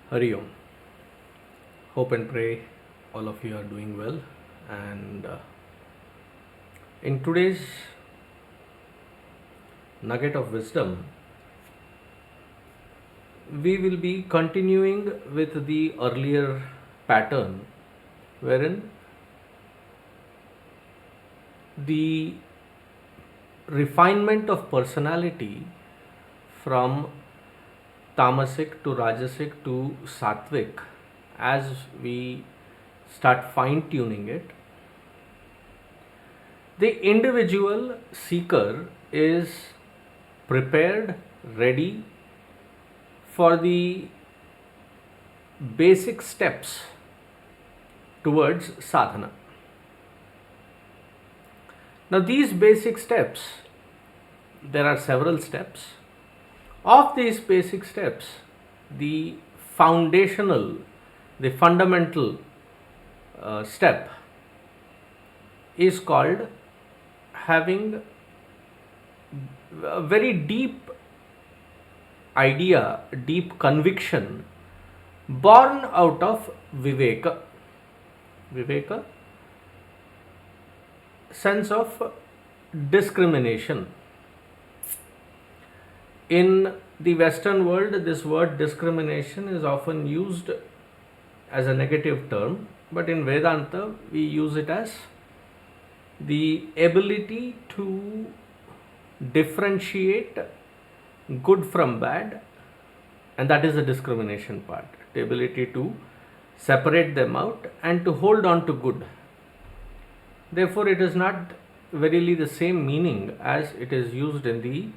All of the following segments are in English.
Hari Om. Hope and pray all of you are doing well. And in today's nugget of wisdom, we will be continuing with the earlier pattern wherein the refinement of personality from tamasic to rajasic to sattvic, as we start fine tuning it, the individual seeker is prepared, ready for the basic steps towards sadhana. Now, these basic steps, there are several steps. Of these basic steps, the foundational, the fundamental step is called having a very deep idea, deep conviction born out of Viveka. Viveka, sense of discrimination. In the Western world, this word discrimination is often used as a negative term, but in Vedanta, we use it as the ability to differentiate good from bad, and that is the discrimination part. The ability to separate them out and to hold on to good. Therefore, it is not verily the same meaning as it is used in the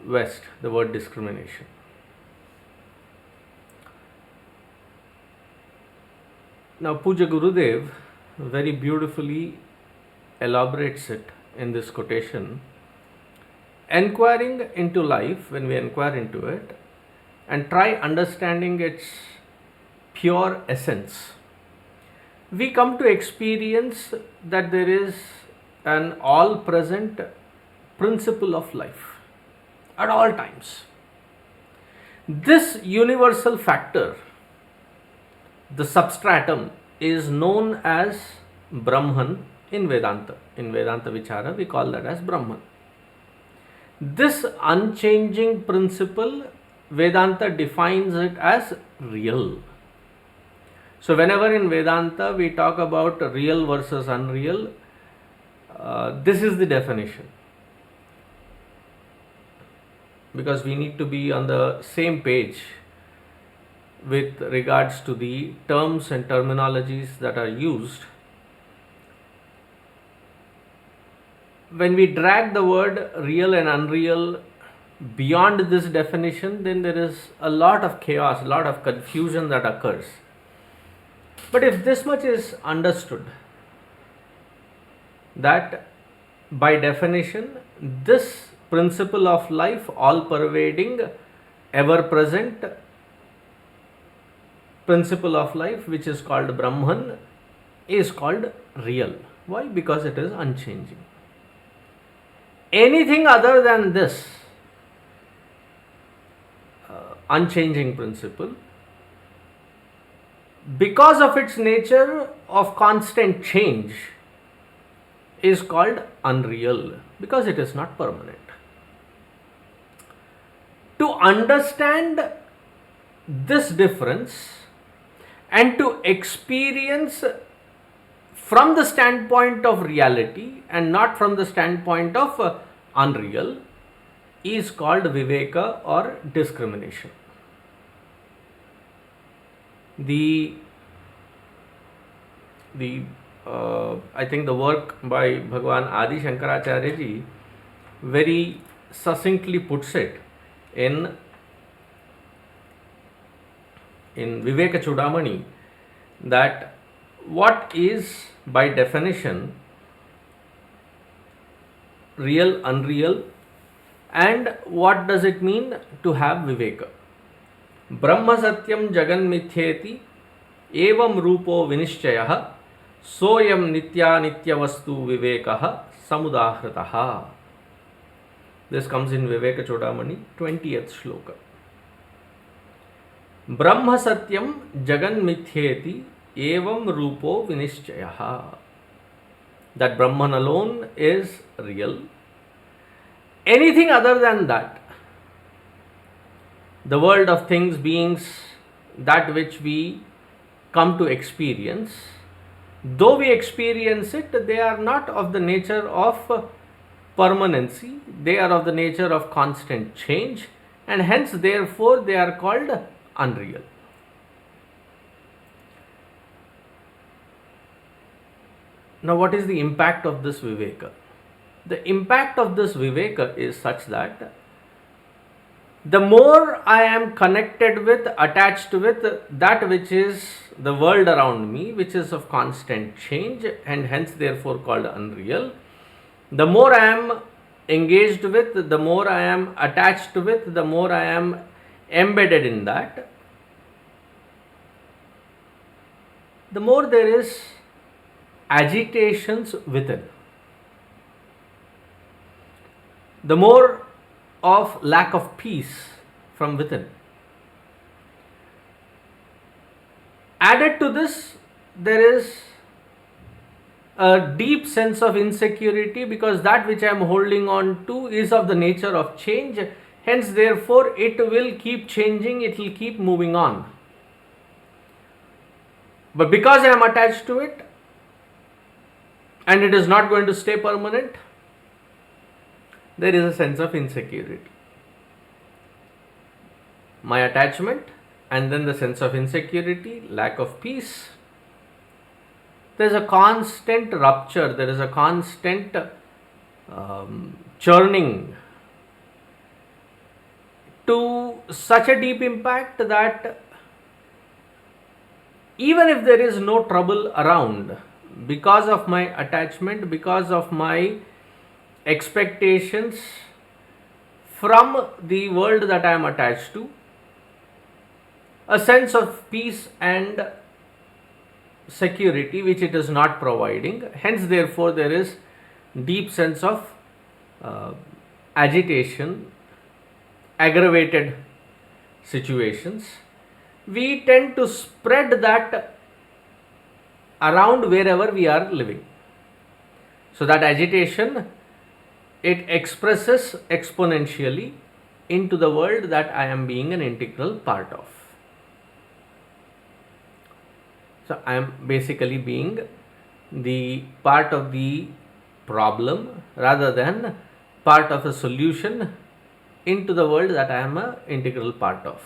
West, the word discrimination. Now, Pujya Gurudev very beautifully elaborates it in this quotation. Enquiring into life, when we inquire into it and try understanding its pure essence, we come to experience that there is an all present principle of life at all times. This universal factor, the substratum, is known as Brahman in Vedanta. In Vedanta Vichara, we call that as Brahman. This unchanging principle, Vedanta defines it as real. So, whenever in Vedanta we talk about real versus unreal, this is the definition. Because we need to be on the same page with regards to the terms and terminologies that are used. When we drag the word real and unreal beyond this definition, then there is a lot of chaos, a lot of confusion that occurs. But if this much is understood, that by definition, this principle of life, all pervading, ever present principle of life, which is called Brahman, is called real. Why? Because it is unchanging. Anything other than this unchanging principle, because of its nature of constant change, is called unreal, because it is not permanent. To understand this difference and to experience from the standpoint of reality and not from the standpoint of unreal is called Viveka or discrimination. I think the work by Bhagwan Adi Shankaracharya ji very succinctly puts it in Viveka Chudamani, that what is by definition real, unreal, and what does it mean to have Viveka. Brahma Satyam Jagan Mithyeti Evam Rupo Vinishchayah Soyam Nitya Nitya Vastu Vivekah Samudahrataha. This comes in Viveka Chodamani, 20th shloka. Brahma Satyam Jagan Mithyeti Evam Rupo Vinishchayaha. That Brahman alone is real. Anything other than that, the world of things, beings, that which we come to experience, though we experience it, they are not of the nature of permanency, they are of the nature of constant change, and hence therefore they are called unreal. Now, what is the impact of this Viveka? The impact of this Viveka is such that the more I am connected with, attached with that which is the world around me, which is of constant change and hence therefore called unreal, the more I am engaged with, the more I am attached with, the more I am embedded in that, the more there is agitations within, the more of lack of peace from within. Added to this, there is a deep sense of insecurity because that which I am holding on to is of the nature of change, hence therefore it will keep changing, it will keep moving on. But because I am attached to it and it is not going to stay permanent, there is a sense of insecurity. My attachment and then the sense of insecurity, lack of peace. There is a constant rupture, there is a constant churning to such a deep impact that even if there is no trouble around, because of my attachment, because of my expectations from the world that I am attached to, a sense of peace and security which it is not providing, hence therefore there is deep sense of agitation, aggravated situations. We tend to spread that around wherever we are living. So that agitation, it expresses exponentially into the world that I am being an integral part of. So I am basically being the part of the problem rather than part of a solution into the world that I am an integral part of.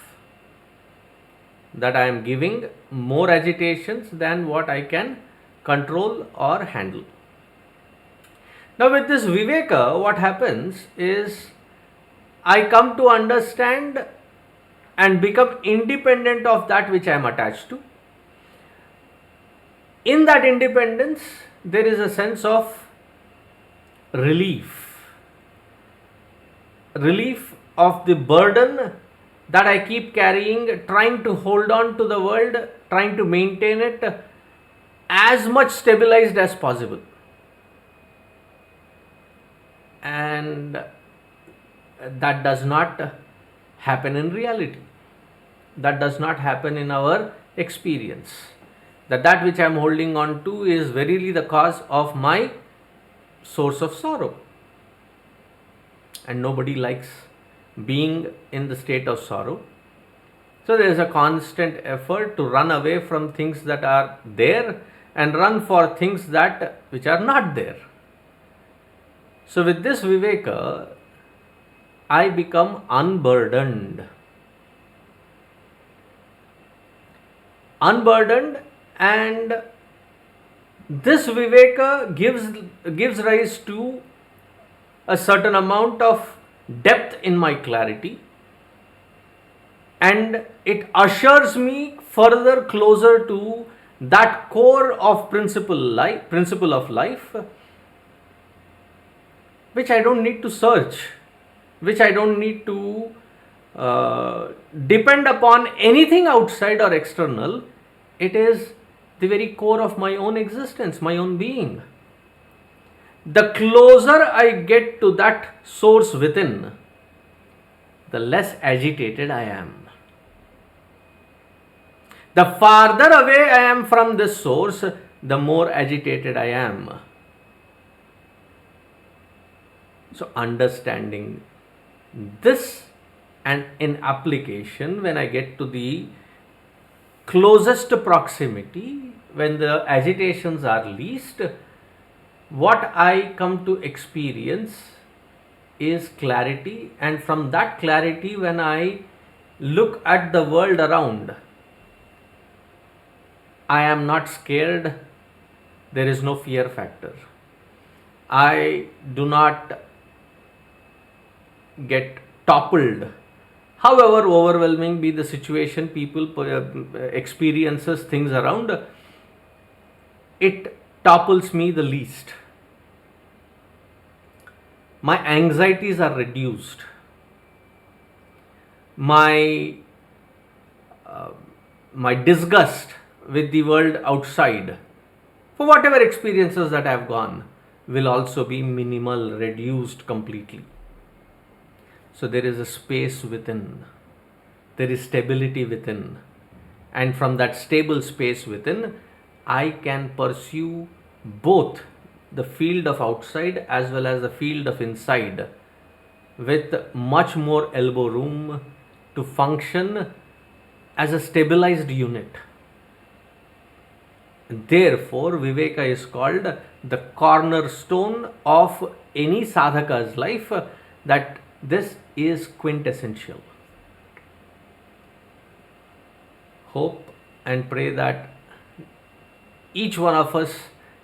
That I am giving more agitations than what I can control or handle. Now with this Viveka, what happens is I come to understand and become independent of that which I am attached to. In that independence, there is a sense of relief of the burden that I keep carrying, trying to hold on to the world, trying to maintain it as much stabilized as possible. And that does not happen in reality. That does not happen in our experience. That which I am holding on to is verily the cause of my source of sorrow. And nobody likes being in the state of sorrow. So there is a constant effort to run away from things that are there and run for things that which are not there. So with this Viveka, I become unburdened. And this Viveka gives rise to a certain amount of depth in my clarity, and it ushers me further closer to that core of principle of life, which I don't need to search, which I don't need to depend upon anything outside or external. It is the very core of my own existence, my own being. The closer I get to that source within, the less agitated I am. The farther away I am from this source, the more agitated I am. So, understanding this and in application, when I get to the closest proximity, when the agitations are least, what I come to experience is clarity, and from that clarity, when I look at the world around, I am not scared, there is no fear factor. I do not get toppled. However overwhelming be the situation, people experiences, things around, it topples me the least. My anxieties are reduced. My disgust with the world outside, for whatever experiences that I have gone, will also be minimal, reduced completely. So there is a space within, there is stability within, and from that stable space within, I can pursue both the field of outside as well as the field of inside with much more elbow room to function as a stabilized unit. Therefore, Viveka is called the cornerstone of any sadhaka's life, that this is quintessential. Hope and pray that each one of us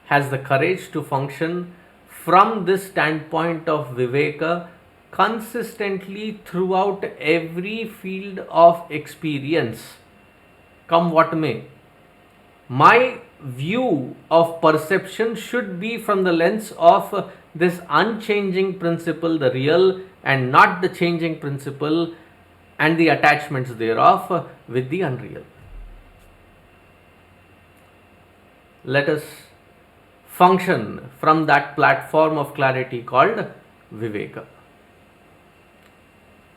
has the courage to function from this standpoint of Viveka consistently throughout every field of experience, come what may. My view of perception should be from the lens of this unchanging principle, the real, and not the changing principle and the attachments thereof with the unreal. Let us function from that platform of clarity called Viveka.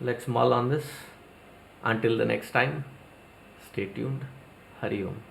Let's mull on this. Until the next time, stay tuned. Hari Om.